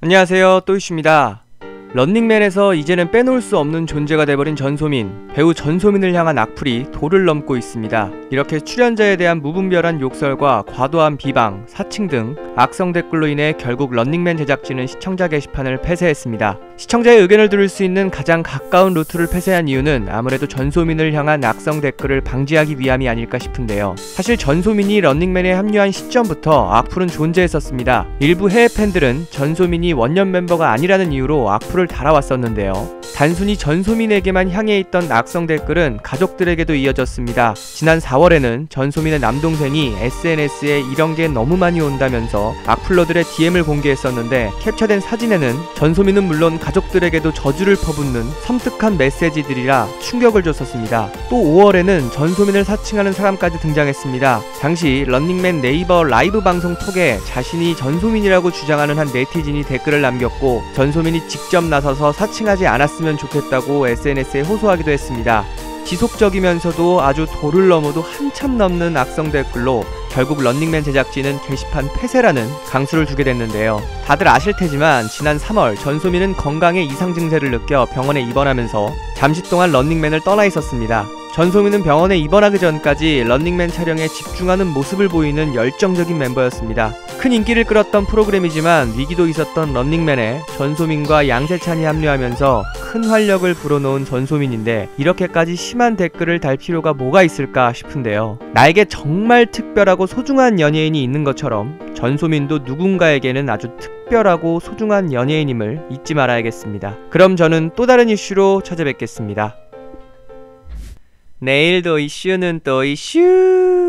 안녕하세요, 또이슈입니다. 런닝맨에서 이제는 빼놓을 수 없는 존재가 돼버린 전소민, 배우 전소민을 향한 악플이 도를 넘고 있습니다. 이렇게 출연자에 대한 무분별한 욕설과 과도한 비방, 사칭 등 악성 댓글로 인해 결국 런닝맨 제작진은 시청자 게시판을 폐쇄했습니다. 시청자의 의견을 들을 수 있는 가장 가까운 루트를 폐쇄한 이유는 아무래도 전소민을 향한 악성 댓글을 방지하기 위함이 아닐까 싶은데요. 사실 전소민이 런닝맨에 합류한 시점부터 악플은 존재했었습니다. 일부 해외 팬들은 전소민이 원년 멤버가 아니라는 이유로 악플을 달아왔었는데요. 단순히 전소민에게만 향해 있던 악성 댓글은 가족들에게도 이어졌습니다. 지난 4월에는 전소민의 남동생이 SNS에 이런 게 너무 많이 온다면서 악플러들의 DM을 공개했었는데, 캡처된 사진에는 전소민은 물론 가족들에게도 저주를 퍼붓는 섬뜩한 메시지들이라 충격을 줬었습니다. 또 5월에는 전소민을 사칭하는 사람까지 등장했습니다. 당시 런닝맨 네이버 라이브 방송 톡에 자신이 전소민이라고 주장하는 한 네티즌이 댓글을 남겼고, 전소민이 직접 나서서 사칭하지 않았으면 좋겠다고 SNS에 호소하기도 했습니다. 지속적이면서도 아주 도를 넘어도 한참 넘는 악성 댓글로 결국 런닝맨 제작진은 게시판 폐쇄라는 강수를 두게 됐는데요. 다들 아실 테지만 지난 3월 전소민은 건강에 이상 증세를 느껴 병원에 입원하면서 잠시 동안 런닝맨을 떠나 있었습니다. 전소민은 병원에 입원하기 전까지 런닝맨 촬영에 집중하는 모습을 보이는 열정적인 멤버였습니다. 큰 인기를 끌었던 프로그램이지만 위기도 있었던 런닝맨에 전소민과 양세찬이 합류하면서 큰 활력을 불어넣은 전소민인데, 이렇게까지 심한 댓글을 달 필요가 뭐가 있을까 싶은데요. 나에게 정말 특별하고 소중한 연예인이 있는 것처럼 전소민도 누군가에게는 아주 특별하고 소중한 연예인임을 잊지 말아야겠습니다. 그럼 저는 또 다른 이슈로 찾아뵙겠습니다. 내일도 이슈는 또 이슈.